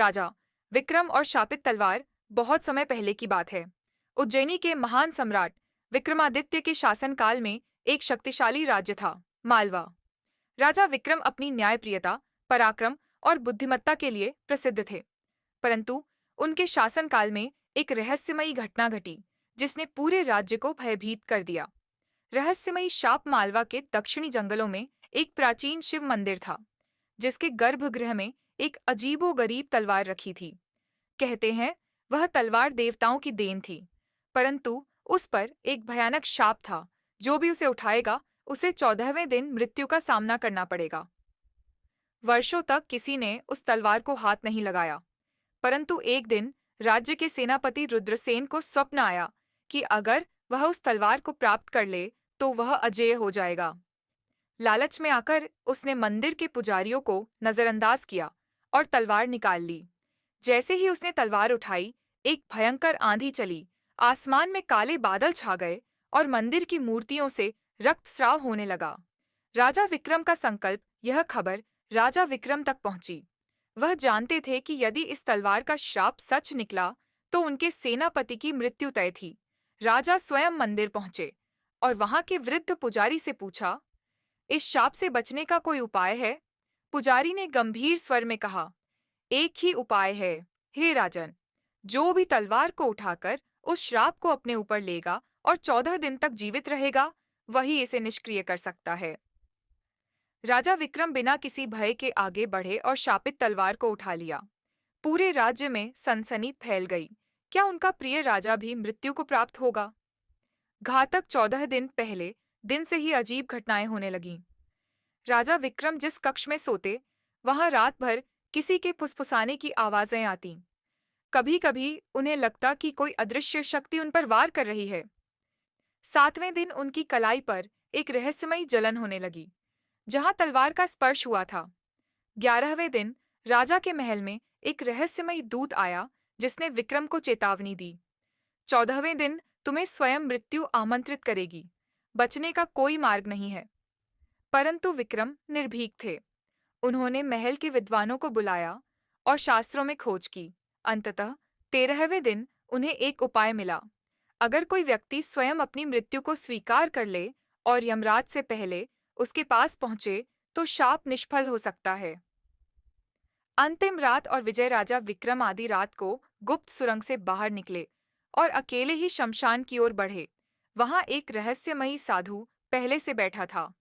राजा विक्रम और शापित तलवार। बहुत समय पहले की बात है। उज्जैनी के महान सम्राट विक्रमादित्य के शासनकाल में एक शक्तिशाली राज्य था, मालवा। राजा विक्रम अपनी न्यायप्रियता, पराक्रम और बुद्धिमत्ता के लिए प्रसिद्ध थे। परंतु उनके शासनकाल में एक रहस्यमयी घटना घटी, जिसने पूरे राज्य को भयभीत कर दिया। रहस्यमयी शाप मालवा के दक्षिणी जंगलों में एक प्राचीन शिव मंदिर था, जिसके गर्भगृह में एक अजीबोगरीब तलवार रखी थी। कहते हैं वह तलवार देवताओं की देन थी, परंतु उस पर एक भयानक शाप था। जो भी उसे उठाएगा उसे 14वें दिन मृत्यु का सामना करना पड़ेगा। वर्षों तक किसी ने उस तलवार को हाथ नहीं लगाया, परंतु एक दिन राज्य के सेनापति रुद्रसेन को स्वप्न आया कि अगर वह उस तलवार को प्राप्त कर ले तो वह अजेय हो जाएगा। लालच में आकर उसने मंदिर के पुजारियों को नजरअंदाज किया और तलवार निकाल ली। जैसे ही उसने तलवार उठाई, एक भयंकर आंधी चली, आसमान में काले बादल छा गए और मंदिर की मूर्तियों से रक्तस्राव होने लगा। राजा विक्रम का संकल्प, यह खबर राजा विक्रम तक पहुंची। वह जानते थे कि यदि इस तलवार का श्राप सच निकला तो उनके सेनापति की मृत्यु तय थी। राजा स्वयं मंदिर पहुंचे और वहां के वृद्ध पुजारी से पूछा, इस शाप से बचने का कोई उपाय है? पुजारी ने गंभीर स्वर में कहा, एक ही उपाय है, हे राजन। जो भी तलवार को उठाकर उस श्राप को अपने ऊपर लेगा और 14 दिन तक जीवित रहेगा, वही इसे निष्क्रिय कर सकता है। राजा विक्रम बिना किसी भय के आगे बढ़े और शापित तलवार को उठा लिया। पूरे राज्य में सनसनी फैल गई। क्या उनका प्रिय राजा भी मृत्यु को प्राप्त होगा? घातक 14 दिन पहले दिन से ही अजीब घटनाएं होने लगीं। राजा विक्रम जिस कक्ष में सोते, वहां रात भर किसी के फुसफुसाने की आवाजें आती। कभी कभी उन्हें लगता कि कोई अदृश्य शक्ति उन पर वार कर रही है। 7वें दिन उनकी कलाई पर एक रहस्यमयी जलन होने लगी, जहां तलवार का स्पर्श हुआ था। 11वें दिन राजा के महल में एक रहस्यमयी दूत आया, जिसने विक्रम को चेतावनी दी, 14वें दिन तुम्हें स्वयं मृत्यु आमंत्रित करेगी, बचने का कोई मार्ग नहीं है। परंतु विक्रम निर्भीक थे। उन्होंने महल के विद्वानों को बुलाया और शास्त्रों में खोज की। अंततः 13वें दिन उन्हें एक उपाय मिला। अगर कोई व्यक्ति स्वयं अपनी मृत्यु को स्वीकार कर ले और यमराज से पहले उसके पास पहुंचे तो शाप निष्फल हो सकता है। अंतिम रात और विजय राजा विक्रम आधी रात को गुप्त सुरंग से बाहर निकले और अकेले ही शमशान की ओर बढ़े। वहां एक रहस्यमयी साधु पहले से बैठा था।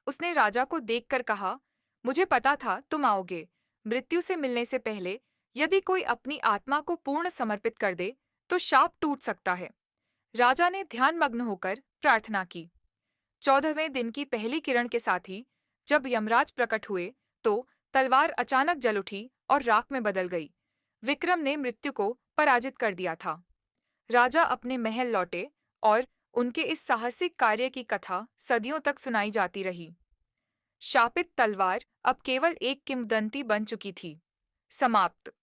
उसने राजा को देखकर कहा, मुझे पता था तुम आओगे। मृत्यु से मिलने से पहले यदि कोई अपनी आत्मा को पूर्ण समर्पित कर दे तो शाप टूट सकता है। राजा ने ध्यानमग्न होकर प्रार्थना की। 14वें दिन की पहली किरण के साथ ही जब यमराज प्रकट हुए तो तलवार अचानक जल उठी और राख में बदल गई। विक्रम ने मृत्यु को पराजित कर दिया था। राजा अपने महल लौटे और उनके इस साहसिक कार्य की कथा सदियों तक सुनाई जाती रही। शापित तलवार अब केवल एक किंवदंती बन चुकी थी। समाप्त।